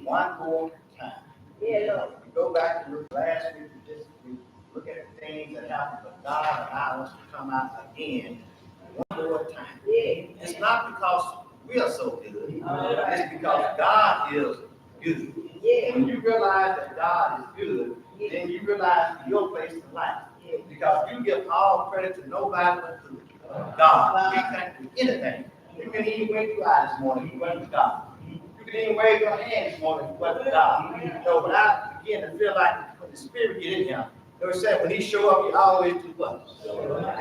one more time. Yeah, Lord. We go back to look last week, we look at the things that happened, but God allowed us to come out again one more time. Yeah. It's not because we are so good. Right. It's because God is good. Yeah. When you realize that God is good, then you realize your place in life. Because you give all credit to nobody but God. We can't do anything. You can even wave your eyes this morning, you went to God. You can even wave your hand this morning, you went to God. So when I begin to feel like when the Spirit get in here, they said when he show up, he always do what?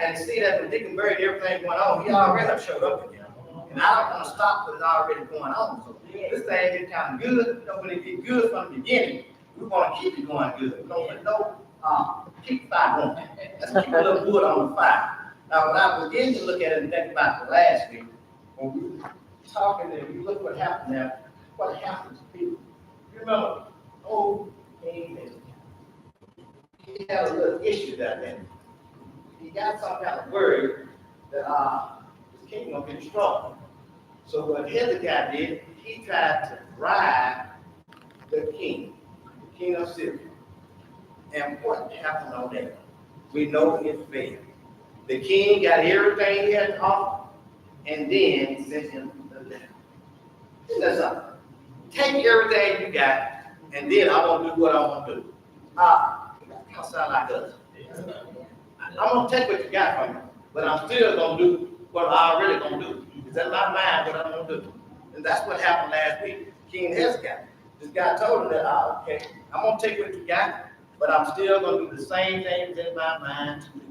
And see that when Deacon buried everything going on, he already have showed up again. And I don't want to stop what's already going on. So this thing is kind of good. You know, when it get good from the beginning, we want to keep it going good. We don't let no keep the fire going. Let's keep a little wood on the fire. Now, when I begin to look at it and think about the last week, when we were talking and we look what happened there, what happened to people. You remember, old King David. He had a little issue that day. He got some kind of word that his king gonna get strong. So what Hezekiah did, he tried to bribe the king of Syria. And what happened on that? We know it failed. The king got everything he had to offer, and then sent him the letter. That's something. Take everything you got, and then I'm gonna do what I want to do. That sound like us. I'm gonna take what you got from me, but I'm still gonna do what I already gonna do. It's in my mind what I'm gonna do. And that's what happened last week. King Hezekiah. This guy told him that, okay, I'm gonna take what you got, but I'm still gonna do the same things in my mind to do.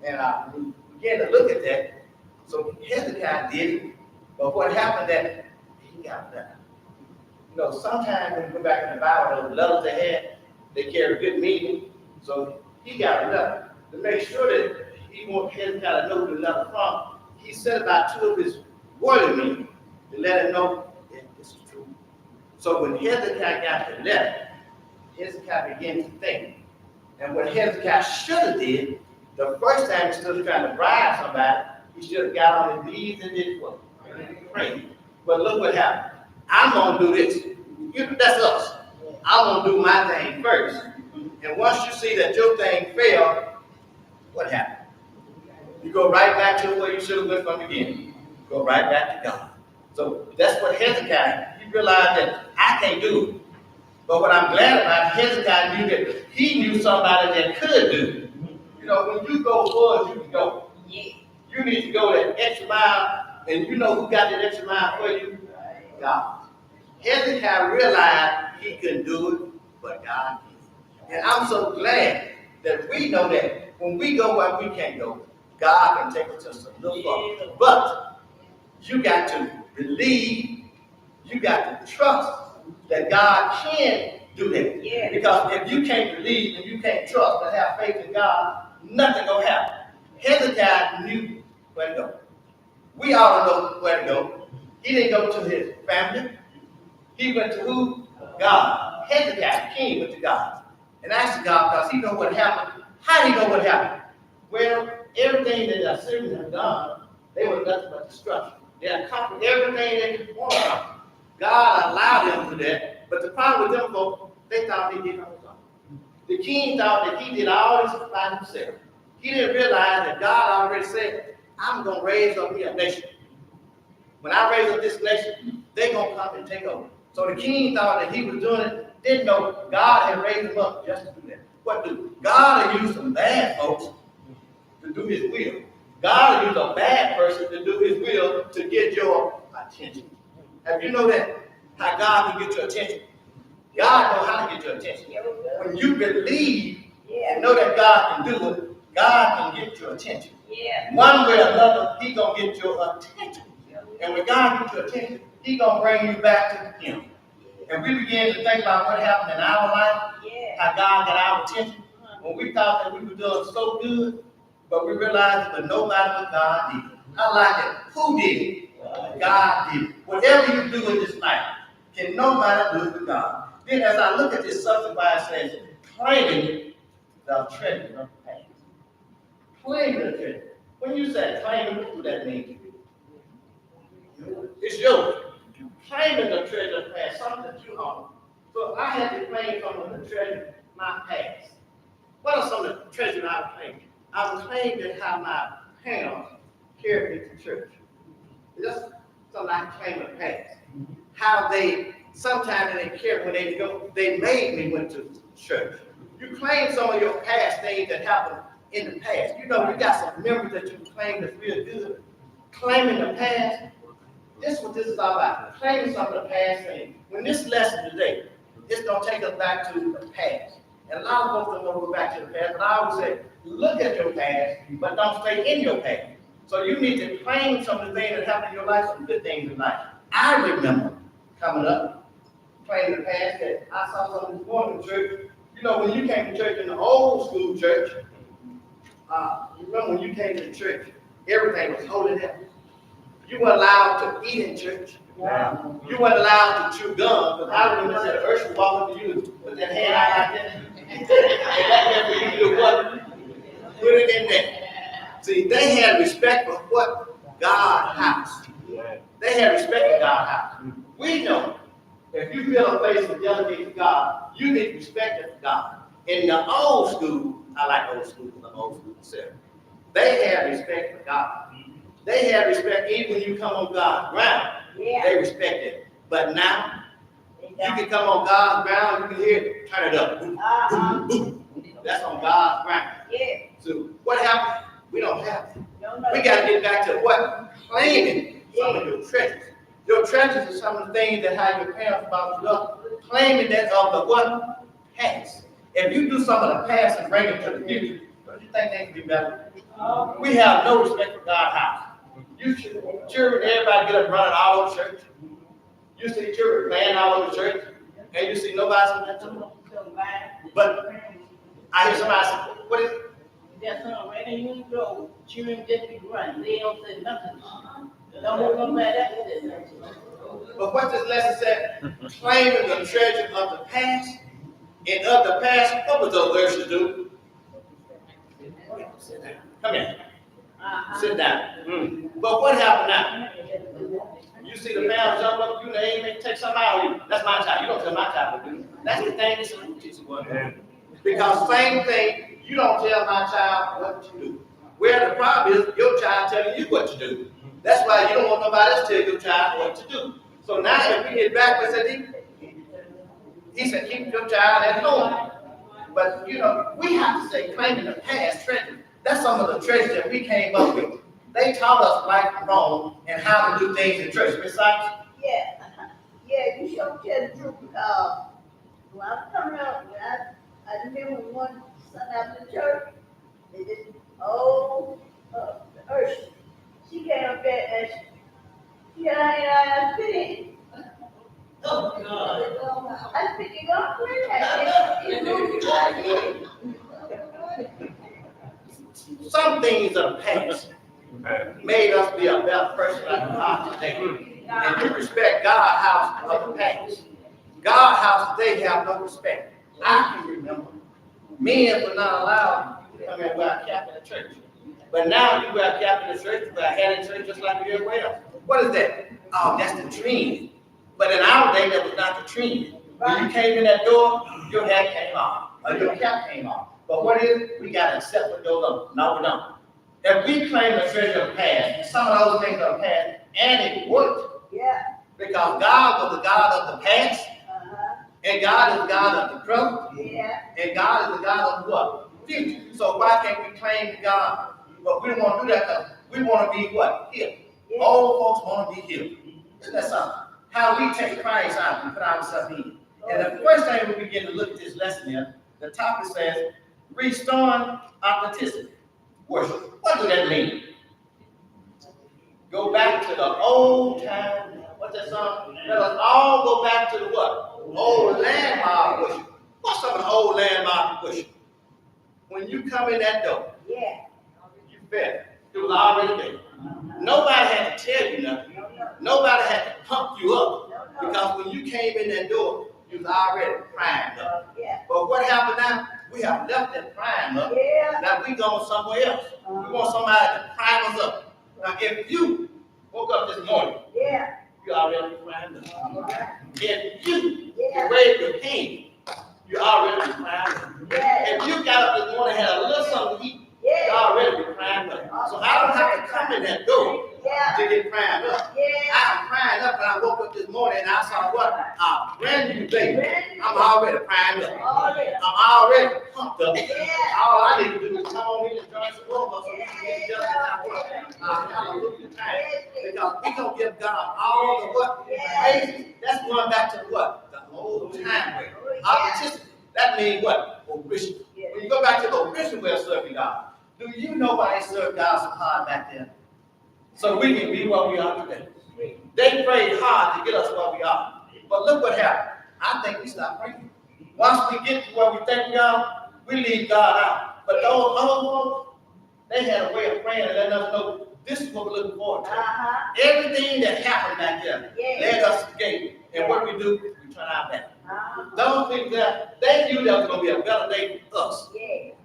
And we began to look at that. So Hezekiah did it, but what happened that he got that. You know, sometimes when you go back in the Bible, those letters they had, they carry good meaning. So he got a letter to make sure that he won't Hezekiah to know who the letter from. He said about two of his word meaning to let him know that this is true. So when Hezekiah got the letter, Hezekiah began to think. And what Hezekiah should have did, the first time instead of trying to bribe somebody, he should have got on his knees and did what? Pray. But look what happened. I'm going to do this. That's us. I'm going to do my thing first. And once you see that your thing failed, what happened? You go right back to where you should have went from the beginning. Go right back to God. So that's what Hezekiah, he realized that I can't do it. But what I'm glad about, Hezekiah knew that he knew somebody that could do it. You know, when you go forward, you can go. You need to go that extra mile, and you know who got that extra mile for you? God. Hezekiah realized he couldn't do it, but God did. And I'm so glad that we know that when we go where we can't go, God can take us just a little further. But you got to believe, you got to trust that God can do that. Yeah. Because if you can't believe and you can't trust and have faith in God, nothing gonna happen. Hezekiah knew where to go. We ought to know where to go. He didn't go to his family. He went to who? God. Hezekiah, the king, went to God. And asked God because he know what happened. How did he know what happened? Well, everything that the Assyrians had done, they were nothing but destruction. They accomplished everything they could want. God allowed them to do that. But the problem with them folks, they thought they did all something. The king thought that he did all this by himself. He didn't realize that God already said, I'm going to raise up here a nation. When I raise up this nation, they're going to come and take over. So the king thought that he was doing it, didn't know God had raised him up just to do that. What do? God had used some bad folks to do his will. God had used a bad person to do his will to get your attention. Have you know that? How God can get your attention? God knows how to get your attention. When you believe and know that God can do it, God can get your attention. One way or another, he's going to get your attention. And when God gets your attention, he's going to bring you back to him. And we begin to think about what happened in our life, how God got our attention. When we thought that we were doing so good, but we realized that nobody but God did it. I like it. Who did it? God did it. Whatever you do in this life, can nobody do it but God. Then as I look at this subject, why it says, claiming the treasure of the past. Claiming the treasure. When you say claiming, what does that mean to you? It's yours. Claiming the treasure of the past, something that you own. So I had to claim some of the treasure, my past. What are some of the treasures I was claiming? I was claiming how my parents carried me to church. Just something I claim in the past. How they, sometimes they carried when they go, they made me went to church. You claim some of your past things that happened in the past. You know, you got some memories that you claim that's real good. Claiming the past. This is what this is all about. Claiming some of the past things. When this lesson today, it's going to take us back to the past. And a lot of folks don't want to go back to the past, but I always say, look at your past, but don't stay in your past. So you need to claim some of the things that happened in your life, some good things in life. I remember coming up, claiming the past that I saw something going to church. You know, when you came to church in the old school church, you remember when you came to church, everything was holy there. You weren't allowed to eat in church. Wow. You weren't allowed to chew gum, because I remember that Usher walked up to you, put that hand out like that, and that for you to do what? Put it in there. See, they had respect for what? God's house. They had respect for God's house. We know if you build a place to delegate to God, you need to respect it for God. In the old school, I like old school because I'm old school myself. They had respect for God. They had respect even when you come on God's ground. Yeah. They respect it. But now, you can come on God's ground, you can hear it, turn it up. That's on God's ground. Yeah. So what happened? We don't have it. We got to get back to what? Claiming some of your treasures. Your treasures are some of the things that have your parents brought you up. Claiming that of the what? Past. If you do some of the past and bring it to the future, don't you think they can be better? We have no respect for God's house. You should, children, everybody get up running all over church. You see children playing all over church, and you see nobody saying that. But I hear somebody say, what is it? That's not right. And you go, children just be running. They don't say nothing. Don't hold no bad after. But what this lesson said, claiming the treasure of the past, and of the past, what would those verses do? Come here. Sit down. But what happened now? You see the parents jump up, you name it, take something out of you. That's my child. You don't tell my child to do. That's the thing this teacher was doing. Because same thing, you don't tell my child what to do. Where the problem is, your child telling you what to do. That's why you don't want nobody else to tell your child what to do. So now if we get back, he said, keep your child at home. But you know, we have to say claiming the past treasure. That's some of the treasures that we came up with. They taught us right and wrong and how to do things in church. Miss Sykes? Yeah. Yeah, you sure tell the truth because when I was coming up, I remember one Sunday after church, and this old Ursula, she came up there and she had I spit in. Oh, God. I spit in God and it Some things of the past made us be a better person like God today. And we respect God's house of the past. God's house today have no respect. I can remember men were not allowed to come and wear a cap in the church. But now you wear a cap in the church, you wear a hat in the church just like everywhere else. What is that? Oh, that's the trend. But in our day, that was not the trend. When you came in that door, your hat came off, or your cap came off. But what is it? We got to accept what goes on. No, we don't. If we claim the treasure of the past, some of those things of the past, and it worked. Yeah. Because God was the God of the past, and God is the God of the present, and God is the God of what? Future. So why can't we claim God? But we don't want to do that because we want to be what? Healed. Yeah. All folks want to be healed. Isn't that something? How we take Christ out and put ourselves in. And the first thing we begin to look at this lesson here, the topic says, restoring authenticity. Worship. What does that mean? Go back to the old time. What's that song? Let us all go back to the what? Old landmark worship. What's some of the old landmark worship? When you come in that door, you bet it was already there. Nobody had to tell you nothing. Nobody had to pump you up. Because when you came in that door, you was already primed up. But what happened now? We have left that prime up. Now we going somewhere else. We want somebody to prime us up. Now if you woke up this morning, you already primed up. If you raised your came, you already be crying. Yeah. If you got up this morning and had a little something to eat, you Yeah. already be crying up. So I don't have to come in that door Yeah. to get crying up. Yeah. I'm crying up when I woke up this morning and I saw what? A brand new baby. Brand new I'm already crying up. Already. I'm already pumped up. Yeah. All I need to do is come on in and join some more of us so we can get just enough work. Hallelujah time. Because we don't give God all the what? Praise. That's going back to what? The old time way. Authenticity. That means what? Original. When you go back to the original way of serving God, do you know why they served God so hard back then? So we can be what we are today. They prayed hard to get us where we are. But look what happened. I think we stopped praying. Once we get to where we think we are, we leave God out. But those old folks, they had a way of praying and letting us know this is what we're looking forward to. Everything that happened back there led us to the gate. And what we do, we turn our back. Those people there, they knew there was going to be a better day for us.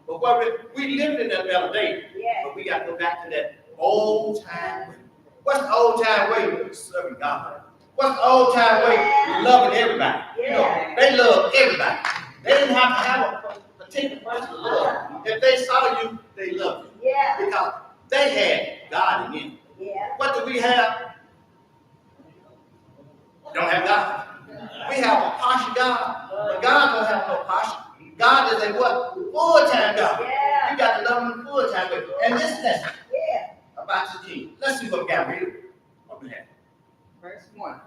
But what we lived in that better day. But we got to go back to that old time way. What's the old time way? Serving God. What's the old time way? Loving everybody. You know, they love everybody. They didn't have to have a particular person to love. If they saw you, they loved you. Because they had God in them. What do we have? We don't have God. We have a partial God, but God don't have no partial. God is a what? Full-time God. You got to love him full-time way. And this lesson about the king. Let's see what we got here. What we have. Verse 1.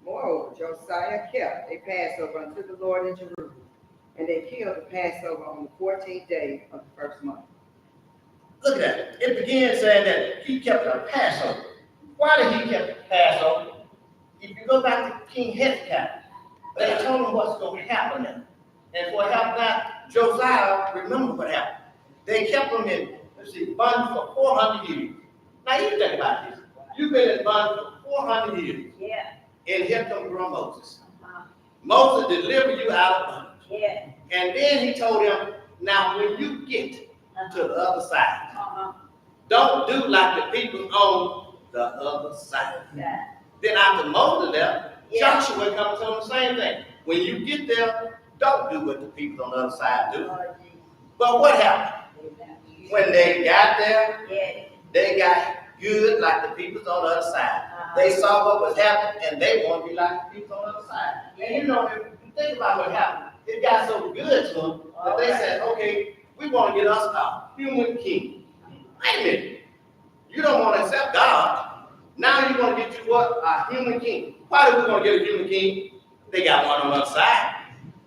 Moreover, Josiah kept a Passover unto the Lord in Jerusalem, and they killed the Passover on the 14th day of the first month. Look at that. It begins saying that he kept a Passover. Why did he keep the Passover? If you go back to King Hezekiah, they told him what's going to happen then. And what happened now, Josiah, remember what happened. They kept him in, bondage for 400 years. Now you think about this. You've been in bondage for 400 years. And here comes Moses. Moses delivered you out of bondage. And then he told him, now when you get to the other side, don't do like the people on the other side. Then after Moses left, Joshua comes to him the same thing. When you get there, don't do what the people on the other side do. But what happened? When they got there, they got good like the people on the other side. They saw what was happening and they want to be like the people on the other side. And you know, if you think about what happened, it got so good to them that they said, okay, we want to get us a human king. Wait a minute. You don't want to accept God. Now you want to get you what? A human king. Why do we want to get a human king? They got one on the other side.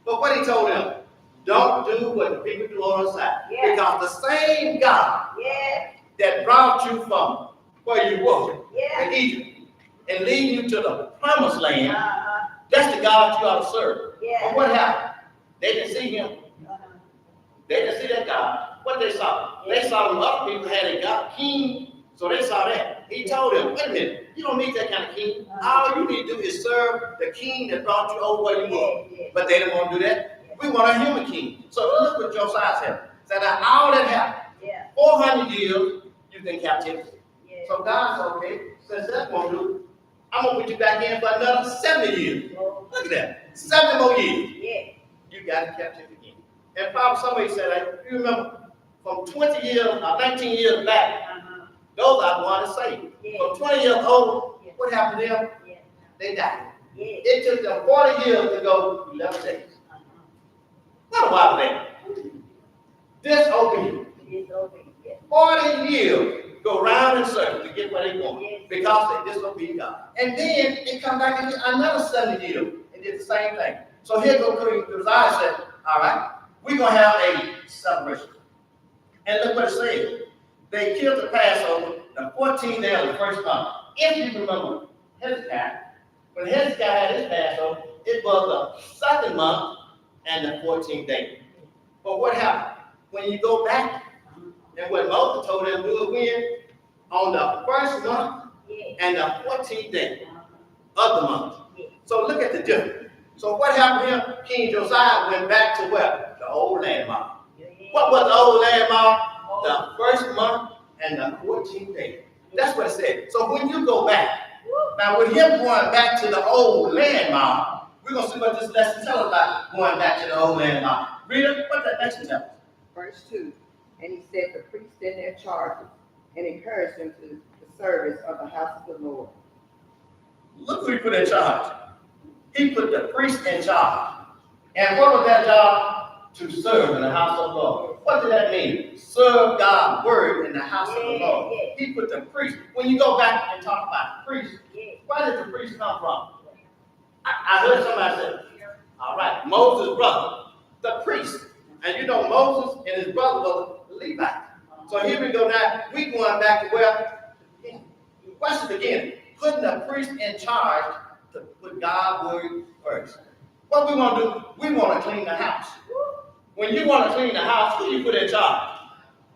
But what he told them, don't do what the people do on the other side. Because the same God that brought you from where you were in Egypt and lead you to the promised land, that's the God you ought to serve. But what happened? They didn't see him. They didn't see that God. What they saw? They saw them other people had a God king, so they saw that. He told them, wait a minute, you don't need that kind of king. All you need to do is serve the king that brought you over where you were. But they didn't want to do that. We want a human king. So look what Josiah said. Said that all that happened, 400 years, you've been captivity. So God said, okay, since that won't do, I'm going to put you back in for another 70 years. Look at that. 70 more years. You got in captivity again. And probably somebody said, like, you remember, from 20 years or 19 years back, those are the ones saved. From 20 years old, what happened to them? They died. It took them 40 years to go 11 days. What a while there. Disobedient. 40 years go round in circles to get where they want because they disobeyed God. And then they come back and get another 70 years and did the same thing. So here goes Josiah said, all right, we're going to have a celebration. And look what it says. They killed the Passover the 14th day of the first month. If you remember Hezekiah, when Hezekiah had his Passover, it was the second month and the 14th day. But what happened? When you go back, and what Moses told them to do again, on the first month and the 14th day of the month. So look at the difference. So what happened here? King Josiah went back to where? The old landmark. What was the old landmark? The first month and the 14th day. That's what it said. So when you go back, now with him going back to the old landmark, We're going to see what this lesson tells us about going back to the old land. Read it. What that lesson tells us? Verse 2, and he set the priests in their charges and encouraged them to the service of the house of the Lord. Look who he put in charge. He put the priest in charge. And what was that job? To serve in the house of the Lord. What did that mean? Serve God's word in the house of the Lord. He put the priest. When you go back and talk about priests, where did the priest come from? I heard somebody say, all right, Moses' brother, the priest. And you know Moses and his brother was the Levite. So here we go now. We going back to where? What's the beginning? Putting the priest in charge to put God's word first. What we want to do? We want to clean the house. When you want to clean the house, who you put in charge?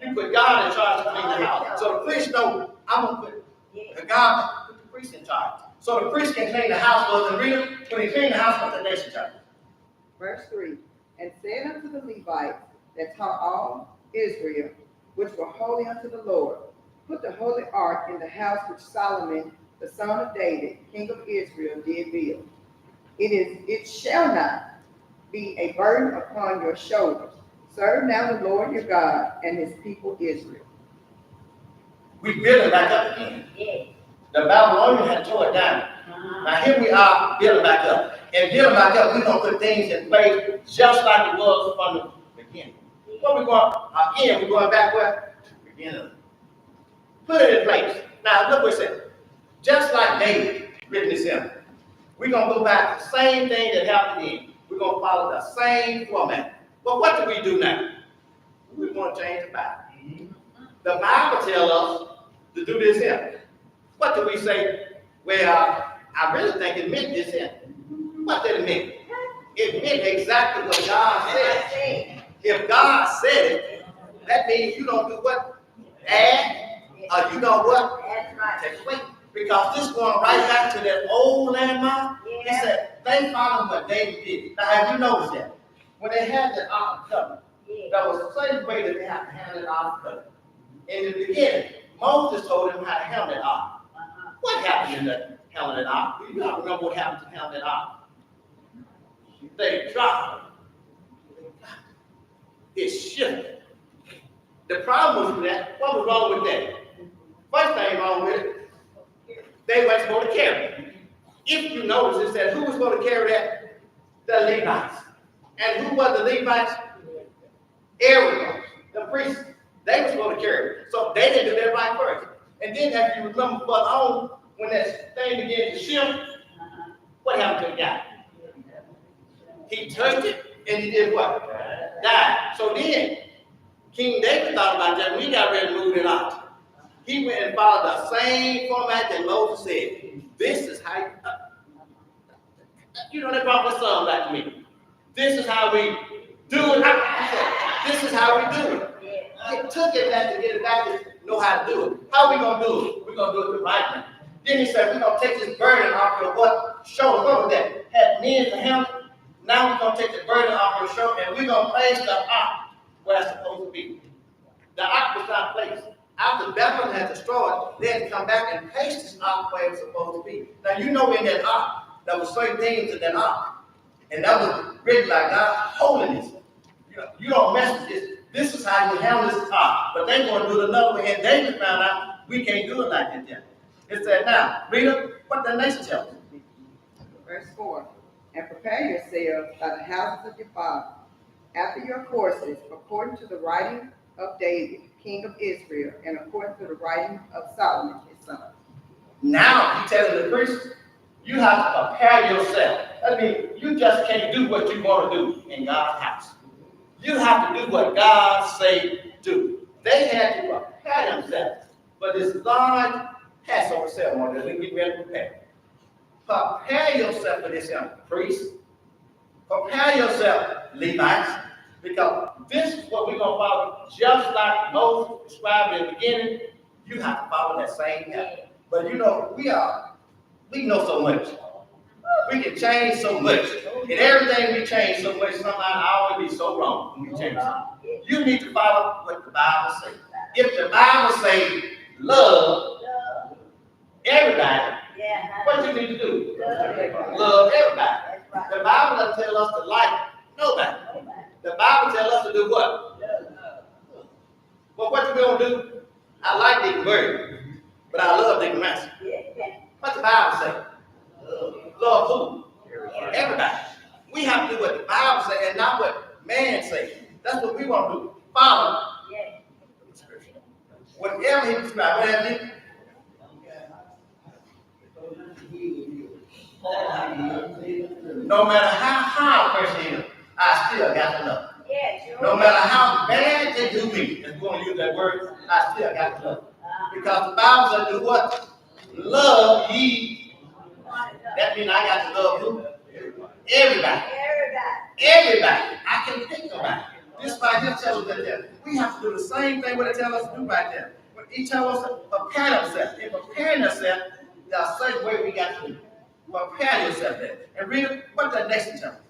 You put God in charge to clean the house. So the priest know, I'm going to put God, put the priest in charge. So the priest can clean the house, but when he clean the house, what's the next charge? Verse 3, and said unto the Levites that taught all Israel, which were holy unto the Lord, put the holy ark in the house which Solomon, the son of David, king of Israel, did build. It shall not be a burden upon your shoulders. Serve now the Lord your God and his people Israel. We build it back up again. The Babylonians had tore it down. Now here we are building back up. And building back up, we're going to put things in place just like it was from the beginning. What we going, again, we're going back where? To the beginning. Put it in place. Now look what it said. Just like David written this in. We're going to go back to the same thing that happened then. We're going to follow the same format. But what do we do now? We want to change the Bible. The Bible tells us to do this here. What do we say? Well, I really think it meant this here. What did it mean? It meant exactly what God said. If God said it, that means you don't do what? Add, or you know what? Take away. Because this going right back to that old landmark. He said, they followed what David did. Now, have you noticed that? When they had that Ark of the Covenant, there was a certain way that they had to handle that Ark of the Covenant. In the beginning, Moses told them how to handle that Ark. What happened in that handling that Ark? You don't remember what happened to handle that Ark. They dropped it. It shifted. The problem was that, what was wrong with that? First thing wrong with it, they weren't supposed to carry it. If you notice, it said who was supposed to carry that? The Levites. And who were the Levites? Aaron, the priests. They were supposed to carry it. So they didn't do that right first. And then if you remember further on, when that thing began to shift, what happened to the guy? He touched it and he did what? Died. So then, King David thought about that when he got ready to move it out. He went and followed the same format that Moses said. This is how they brought the song back to me. This is how we do it. This is how we do it. It took it back to get it back to know how to do it. How are we going to do it? We're going to do it the right way. Then he said, we're going to take this burden off your what? Shoulder. What was that? Had men to handle. Now we're going to take the burden off your shoulder and we're going to place the ark where it's supposed to be. The ark was not placed. After Babylon had destroyed, they had to come back and place this ark where it was supposed to be. Now you know in that ark, there were certain things in that ark. And that was written like God's holiness. You don't mess with this. This is how you handle this ark. But they want to do it another way. And David found out we can't do it like that yet. It said, now, read up what the nation tells us. Verse 4, and prepare yourselves by the houses of your father, after your courses, according to the writing of David, king of Israel, and according to the writing of Solomon, his son. Now, he telling the priests, you have to prepare yourself. I mean, you just can't do what you want to do in God's house. You have to do what God say do. They had to prepare themselves for this large Passover ceremony that we get ready to prepare. Prepare yourself for this, priest. Prepare yourself, Levites, because this is what we're going to follow. Just like Moses described in the beginning, you have to follow that same pattern. But you know, we know so much. We can change so much. And everything we change so much, somehow I always be so wrong when we change something. You need to follow what the Bible says. If the Bible says love everybody, what you need to do? Love everybody. Right. The Bible doesn't tell us to like nobody. The Bible tells us to do what? Well, what you gonna do? I like Deacon Bird, but I love Deacon Master. What the Bible say? Love who? Everybody. We have to do what the Bible says and not what man says. That's what we want to do. Follow whatever he prescribed. Whatever he, no matter how high a person is, I still got to love. No matter how bad they do me, if we're going to use that word, I still got to love. Because the Bible says do what? Love ye. That means I got to love who? Everybody. Everybody. I can pick somebody. This right here tells us that we have to do the same thing what it tells us to do right there. When he tells us to prepare themselves. In preparing ourselves, there's a certain way we got to do. Prepare yourself there. And read what the next one tells us.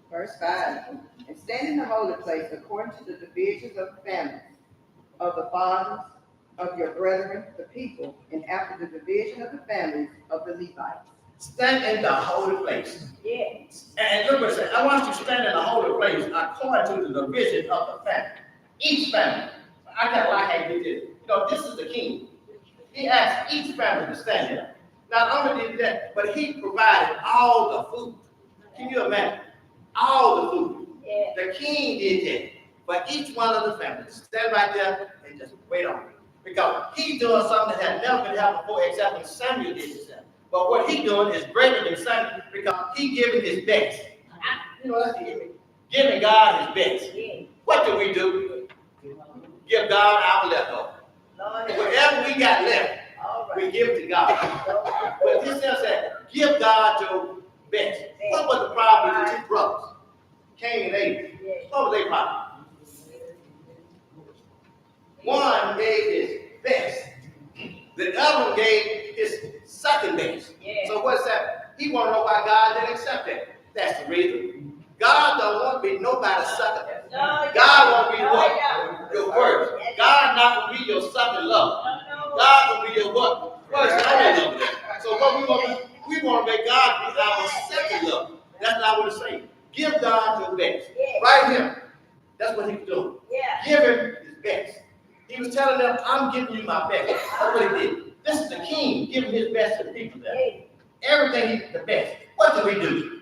Verse 5. And stand in the holy place according to the divisions of the families of the fathers of your brethren, the people, and after the division of the families of the Levites. Stand in the holy place. And look what it says. I want you to stand in the holy place according to the division of the family. Each family. I got like how you did. You know, this is the king. He asked each family to stand there. Not only did that, but he provided all the food. Can you imagine? All the food. The king did that for each one of the families. Stand right there and just wait on it. Because he's doing something that had never been happened before, except when Samuel did this. But what he's doing is greater than Samuel because he's giving his best. You know, that's giving God his best. What do we do? Give God our leftover. Whatever we got left, we give it to God. But this says, give God your best. What was the problem with the two brothers? Cain and Abel. What was their problem? One gave his best. The other one gave his second best. So what's that? He want to know why God didn't accept that. That's the reason. God don't want to be nobody's second. God want to be what? Your worst. God not going to be your second love. God will be your what? First only love. So what we want to do? We want to make God be our second love. That's not what it's saying. Give God your best. Right here. That's what he was doing. Give him his best. He was telling them, I'm giving you my best. That's what he did. This is the king giving his best to the people there. Everything he's the best. What do?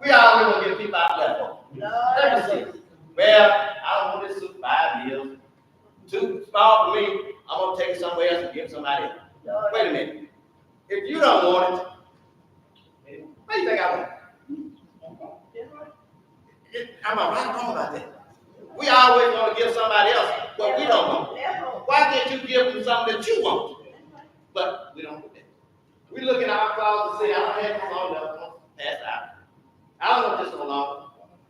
We always want to give people our leftover. Let me see. Well, I don't want this for 5 years. Too small for me. I'm going to take it somewhere else and give somebody else. Wait a minute. If you don't want it, what do you think I want? Am I right or wrong about that? We always want to give somebody else what we don't want. Why can't you give them something that you want? But we don't do that. We look in our closet and say, I don't have this on there. Pass out. I don't want this no longer.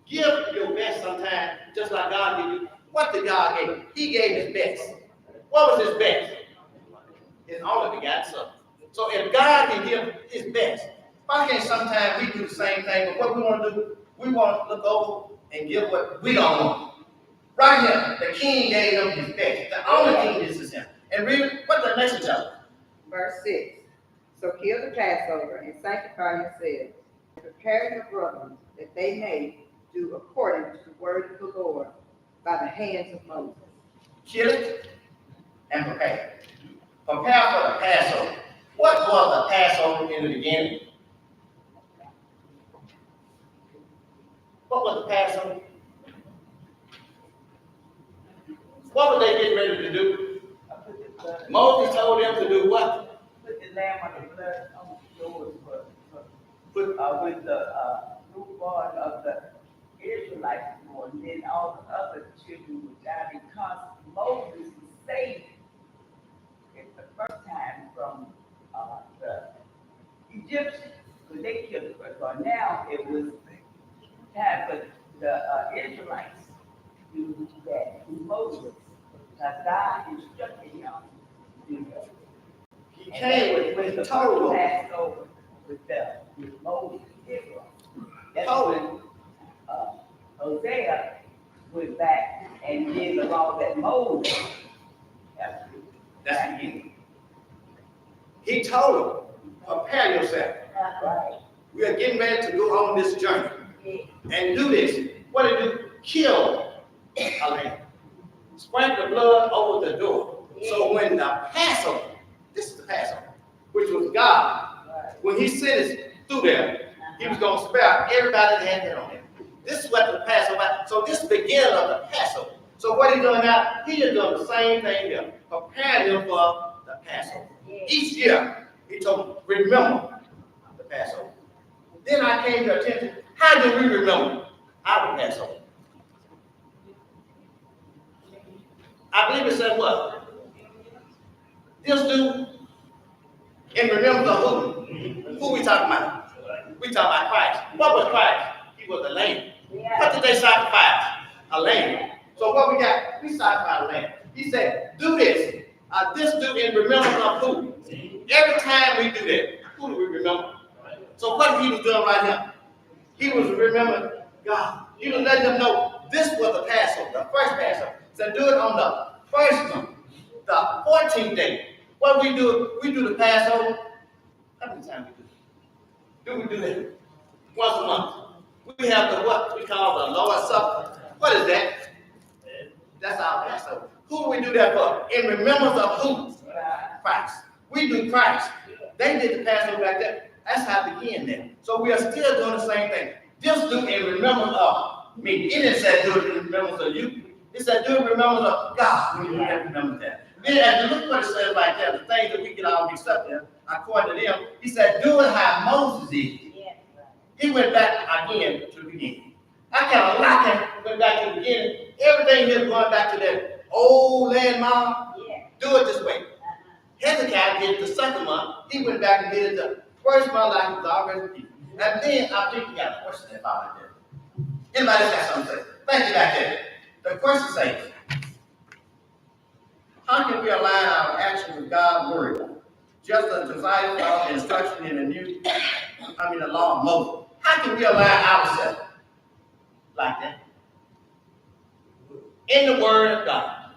Give your best sometimes, just like God gave you. What did God give you? He gave his best. What was his best? His only begotten son. So if God can give his best, why can't sometimes we do the same thing? But what we want to do, we want to look over and give what we don't want. Right here, the king gave them his best. The only king is him. And read what the next chapter. Verse 6. So kill the Passover and sanctify yourselves, and prepare your brethren that they may do according to the word of the Lord by the hands of Moses. Kill it and prepare. Prepare for the Passover. What was the Passover in the beginning? What was the Passover? What were they getting ready to do? Moses told them to do what? Put the lamb on the blood on the doors with the newborn of the Israelites born. Then all the other children would die because Moses was saved it the first time from the Egyptians. So they killed the first one. Now it was time for the Israelites to do that to Moses. Because God instructed him to do that. He came with the total. Passover with Moses and Israel. That's when Hosea went back and did the law that Moses had to do. That's the beginning. He told them, prepare yourself. Right. We are getting ready to go on this journey and do this. What did you do? Kill a lamb. Sprinkle the blood over the door. So when the Passover, this is the Passover, which was God, when he sent us through there, he was going to spare everybody that had that on him. This is what the Passover, so this is the beginning of the Passover. So what he's doing now, he is doing the same thing here, preparing them for the Passover. Each year, he told them, remember the Passover. Then I came to attention, how do we remember our Passover? I believe it said what? This dude, and remember the who? Who we talking about? We talking about Christ. What was Christ? He was a lamb. What did they sacrifice? A lamb. So what we got? We sacrifice a lamb. He said, do this. This do in remembrance of who? Every time we do that, who do we remember? So what he was doing right here? He was remembering God. He was letting them know this was the Passover, the first Passover. So do it on the first month, the 14th day. What we do the Passover. How many times we do it? Do we do that? Once a month. We have the what we call the Lord's Supper. What is that? That's our Passover. Who do we do that for? In remembrance of who? Christ. We do Christ. They did the Passover back there. That's how it began there. So we are still doing the same thing. Just do in remembrance of me. It didn't say do it in remembrance of you. It said do it in remembrance of God. We have to remember that. Then as you look what it says right there, the things that we get all mixed up there, according to them, he said do it how Moses did. He went back again to the beginning. I kind of like him, went back to the beginning. Everything here going back to that old landmark. Do it this way. Hezekiah did it the second month. He went back and did it the first month like he was already people. And then I think we got a question about it there. Anybody got something to say? Thank you back there. The question says, how can we align our action with God's word? Just as Josiah followed the instruction in the law of Moses. How can we align ourselves like that? In the word of God.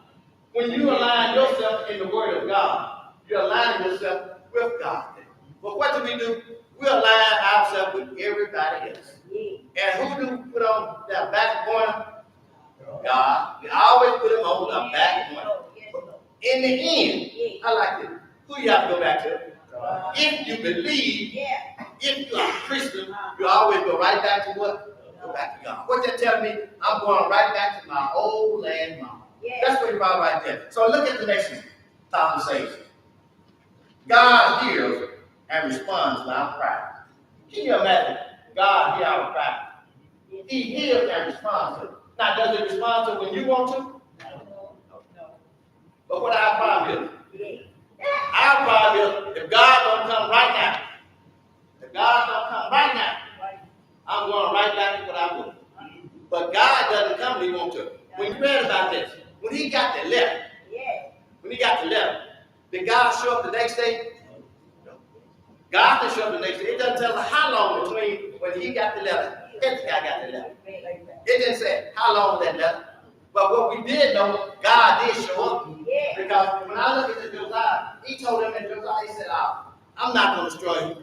When you align yourself in the word of God, you're aligning yourself with God. But what do? We align ourselves with everybody else. And who do we put on that back corner? God. We always put him on the back corner. In the end, I like it. Who you have to go back to? If you believe, if you are a Christian, you always go right back to what? Go back to God. What they're telling me, I'm going right back to my old landmark. That's what you're about right there. So look at the next conversation. God hears and responds to our cry. Can you imagine? God hears our cry. He hears and responds to it. Now, does it respond to when you want to? No. But what our problem is? Our problem is if God don't come right now, I'm going right back to what I was. But God doesn't come when he wants to. When you read about this, when he got the letter, did God show up the next day? No. God didn't show up the next day. It doesn't tell us how long between when he got the letter and the guy got the letter. It didn't say how long that letter. But what we did know, God did show up. Because when I look at Josiah, he told him in Josiah, he said, I'm not going to destroy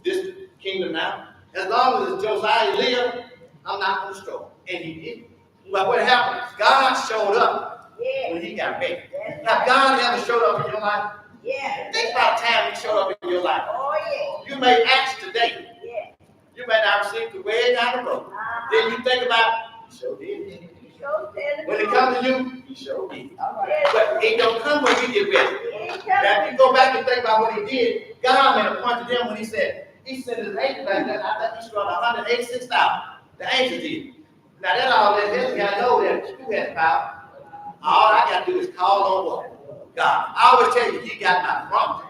this kingdom now. As long as Josiah lived, I'm not going to destroy it. And he did. But what happened? God showed up when he got ready. Have God ever showed up in your life? Think about the time he showed up in your life. You may ask today. You may not receive the way down the road. Then you think about, he sure did. When it comes to you, he sure did. But it don't come when you get ready. Now, if you go back and think about what he did, God made a point to them when he sent his angels back then. I think he struck 186,000. The angels did. Now, that all that this guy know that you had power. All I got to do is call on what? God. I always tell you, he got my front,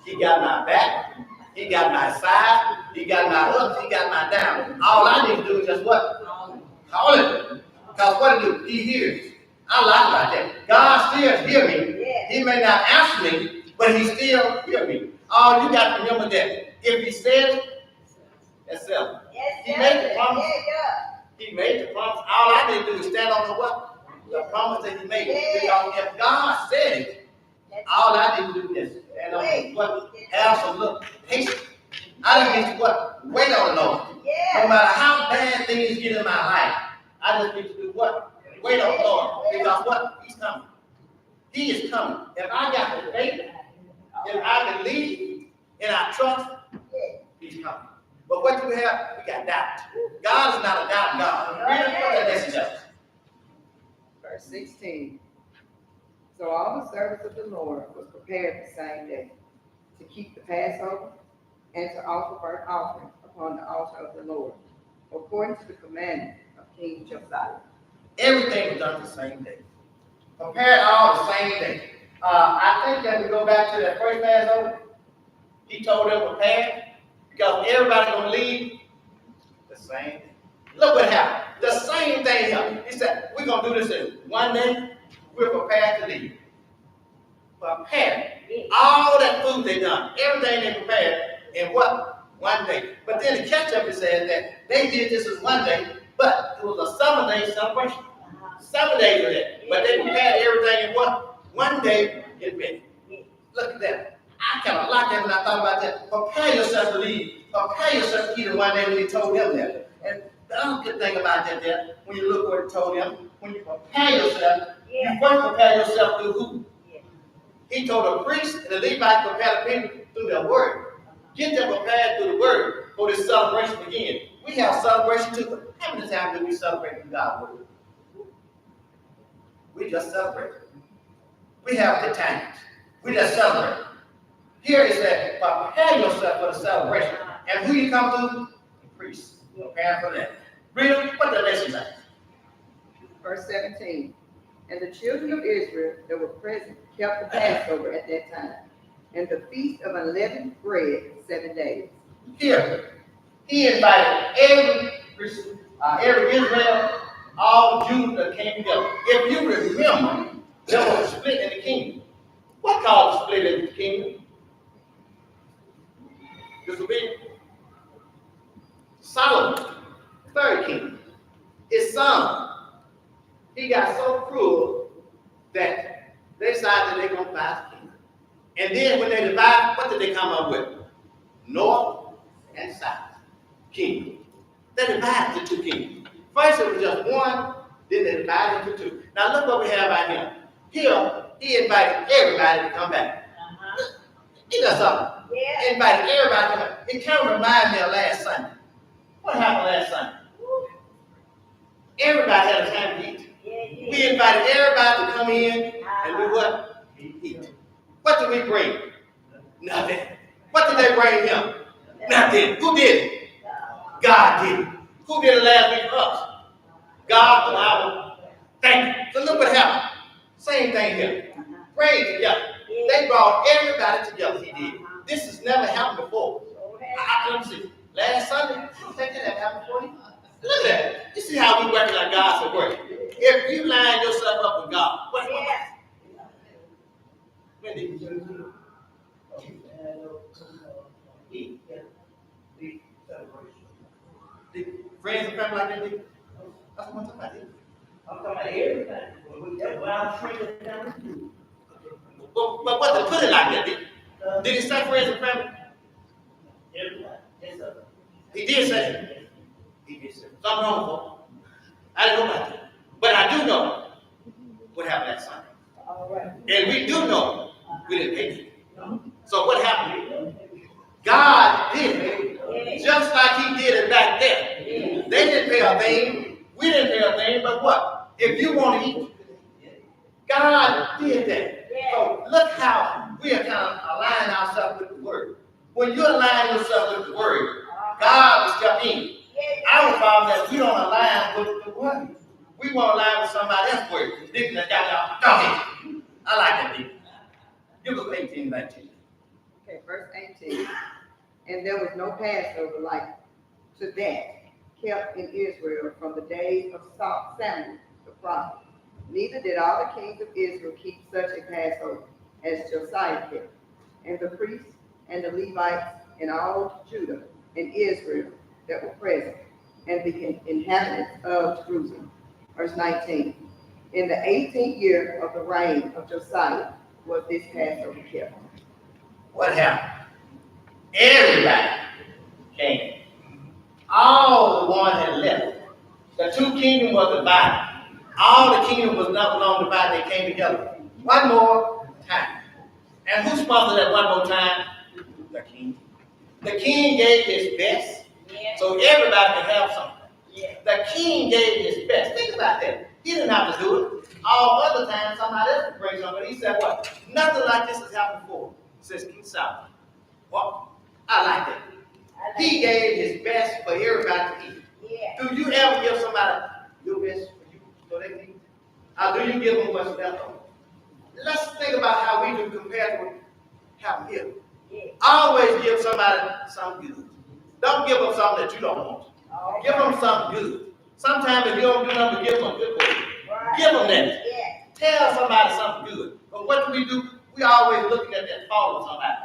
he got my back, he got my side, he got my up, he got my down. All I need to do is just what? Call him. Because what do? He hears. I like about that. God still hear me. He may not answer me, but he still hear me. All you got to remember that if he said it, that's settled. He made the promise. He made the promise. All I need to do is stand on the what? The promise that he made. Because if God said it, all I need to do is stand on what? Have some look patience. I don't need to what? Wait matter how bad things get in my life, I just need to do what? Wait on the Lord. Because what? He's coming. He is coming. If I got the faith, if I believe and I trust, he's coming. But what do we have? We got doubt. God is not a doubt God. Read what that message is. Verse 16. So all the service of the Lord was prepared the same day to keep the Passover and to offer burnt offerings upon the altar of the Lord, according to the commandment of King Josiah. Everything was done the same day. Prepared all the same day. I think that we go back to that first Passover. He told them prepare because everybody gonna leave the same day. Look what happened. The same thing happened. He said, we're gonna do this in one day. We're prepared to leave. Prepared. All that food they done, everything they prepared in what? One day. But then the catch up it says that they did this as one day, but it was a 7-day celebration. 7 days of it. But they prepared everything in what? One day in minute. Look at that. I kind of like that when I thought about that. Prepare yourself to leave. Prepare yourself to eat in one day when he told them that. And the other good thing about that there, when you look what he told them, when you prepare yourself, you first prepare yourself through who? He told the priest and the Levites prepare the people through their word. Get them prepared through the word for this celebration again. We have celebration too, but how many times do we celebrate through God's word? We just celebrate. We have good times. We just celebrate. Here it says, prepare yourself for the celebration. And who you come to? The priest. Prepare for that. Read what the lesson says. Verse 17. And the children of Israel that were present kept the Passover at that time, and the feast of unleavened bread 7 days. Here, he invited every Israel, all Jews that came together. If you remember, there was a split in the kingdom. What caused the split in the kingdom? Disobedience. Solomon, third king, his son, he got so cruel that they decided that they're going to divide the kingdom. And then when they divided, what did they come up with? North and south kingdom. They divided the two kingdoms. First it was just one, then they divided into two. Now look what we have right here. Here, he invited everybody to come back. He does something. He invited everybody to come back. It kind of reminds me of last Sunday. What happened last Sunday? Everybody had a time to eat. We invited everybody to come in and do what? Eat. What did we bring? Nothing. What did they bring him? Nothing. Who did it? God did it. Who did it last week? Us. God allowed it. Thank you. So look what happened. Same thing here. Praying together. They brought everybody together. He did. This has never happened before. Let me see. Last Sunday, I don't think that happened before you. Look at that. You see how we work like God's at work. If you line yourself up with God, what happens? Wendy. Friends and family like that, Dick? That's what I'm talking about, Dick. I'm talking about everything. That's what I'm trying to do. But what to put it like that, Dick? Did he say friends and family? Everything. Yes, sir. He did say that. He did say that. Something wrong with him. I didn't know about that. But I do know what happened that Sunday. All right. And we do know we didn't pay it. So what happened? God did it. Just like he did it back then. They didn't pay a thing. We didn't pay a thing. But what? If you want to eat, God did that. So look how we are kind of aligning ourselves with the word. When you align yourself with the word, God will step in. Our problem is that we don't align with the word. We want to align with somebody else's word. Dick, go ahead. I like that, Dick. Give us 18, 19. Okay, verse 18. And there was no Passover like to that kept in Israel from the days of Samuel the prophet. Neither did all the kings of Israel keep such a Passover as Josiah kept. And the priests and the Levites and all Judah and Israel that were present, and the inhabitants of Jerusalem. Verse 19. In the 18th year of the reign of Josiah was this Passover kept. What happened? Everybody came. all the one had left. The two kingdoms were divided. All the kingdom was not long divided, they came together. One more time. And who sponsored that one more time? The king. The king gave his best, so everybody could have something. The king gave his best. Think about that. He didn't have to do it. All other times, somebody else would bring something. He said, what? Nothing like this has happened before, says King Solomon. Well, I like that. He gave his best for everybody to eat. Do you ever give somebody your best for you so they can eat? Or do you give them what's left over? Let's think about how we do compared to how we give. Always give somebody something good. Don't give them something that you don't want. Give them something good. Sometimes if you don't do nothing, give them a good word. Give them that. Tell somebody something good. But what do? We always looking at that fault of somebody.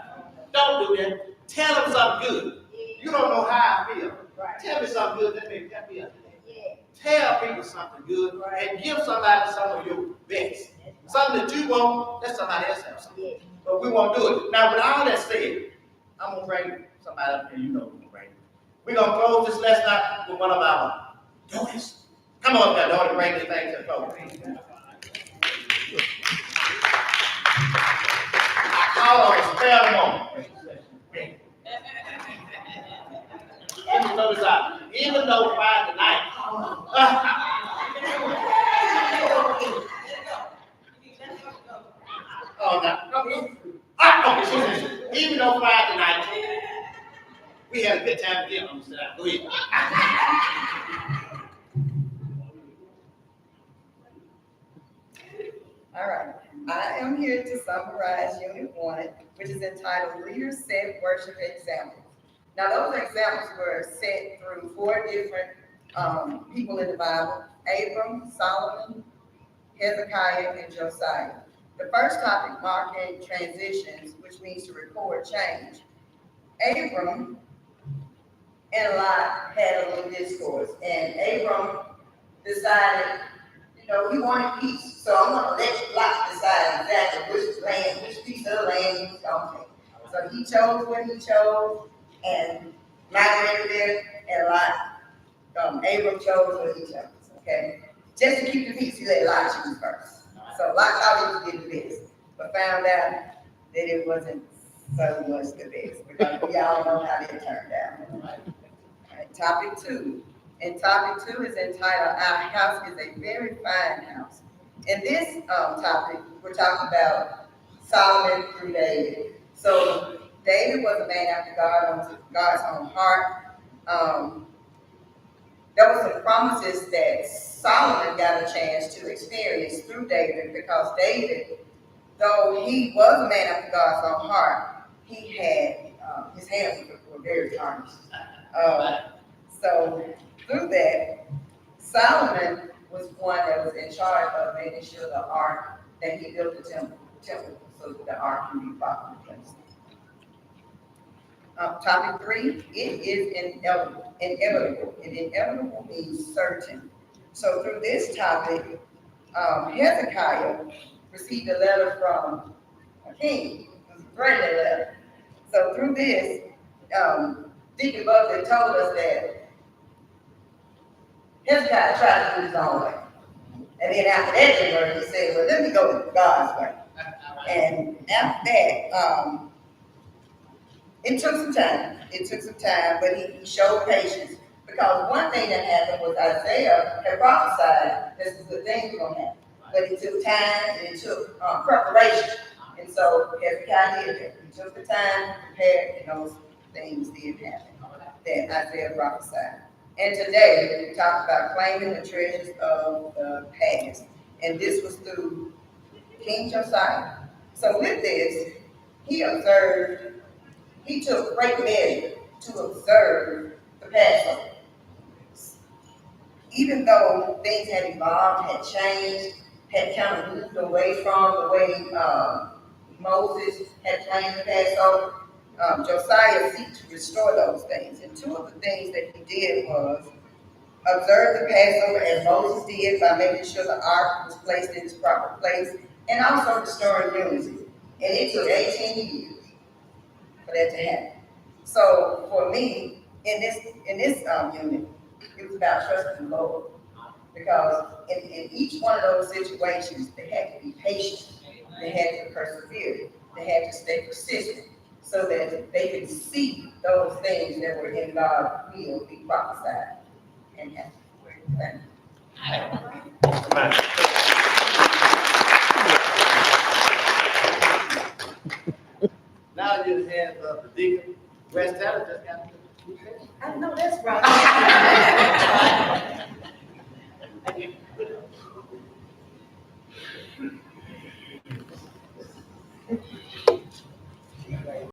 Don't do that. Tell them something good. You don't know how I feel. Tell me something good that makes me feel. Tell people something good and give somebody some of your best. Something that you want, let somebody else have something. But we won't do it. Now, with all that said, I'm going to bring somebody up here. You know who I'm going to bring. We're going to close this lesson out with one of our daughters. Come on, my daughter, bring this thing to the close. I call her a spell moment. Let me throw this out. Even though Friday night, even though Friday night, we had a good time together. I'm gonna go ahead. All right, I am here to summarize Unit 1, which is entitled Leaders Set Worship Examples. Now, those examples were set through 4 different people in the Bible: Abram, Solomon, Hezekiah, and Josiah. The first topic, marking transitions, which means to record change. Abram and Lot had a little discourse, and Abram decided, he wanted peace. So I'm going to let Lot decide exactly which piece of the land he was going to take. So he chose what he chose, and migrated there, and Lot, Abram chose what he chose, okay? Just to keep the peace, he let Lot choose first. So Lot thought he was getting the best, but found out that it wasn't so much the best, because we all know how that turned out. All right, topic 2. And topic 2 is entitled, Our House is a Very Fine House. In this topic, we're talking about Solomon through David. So David was a man after God's own heart. There were some promises that Solomon got a chance to experience through David, because David, though he was a man after God's own heart, he had, his hands were very tarnished. So through that, Solomon was one that was in charge of making sure the ark, that he built the temple so that the ark can be properly placed. Topic 3, it is inevitable. And inevitable means certain. So through this topic, Hezekiah received a letter from a king. It was a threatening letter. So through this, Deacon Buckley told us that Hezekiah tried to do his own way. And then after that, he said, well, let me go God's way. And after that, it took some time, but he showed patience. Because one thing that happened was Isaiah had prophesied this is the thing going to happen. But it took time and it took preparation. And so Hezekiah did it. He took the time to prepare, and those things did happen that Isaiah prophesied. And today, we talk about claiming the treasures of the past. And this was through King Josiah. So with this, he took great measure to observe the Passover. Even though things had evolved, had changed, had kind of moved away from the way Moses had planned the Passover, Josiah seeked to restore those things. And 2 of the things that he did was observe the Passover as Moses did by making sure the ark was placed in its proper place, and also restoring unity. And it took 18 years for that to happen. So for me, in this unit, it was about trusting the Lord. Because in each one of those situations, they had to be patient, they had to persevere, they had to stay persistent, so that they could see those things that were in God's will be prophesied. And that's where it's at. Now you just hands up the deacon. West Dallas just got. I know that's right.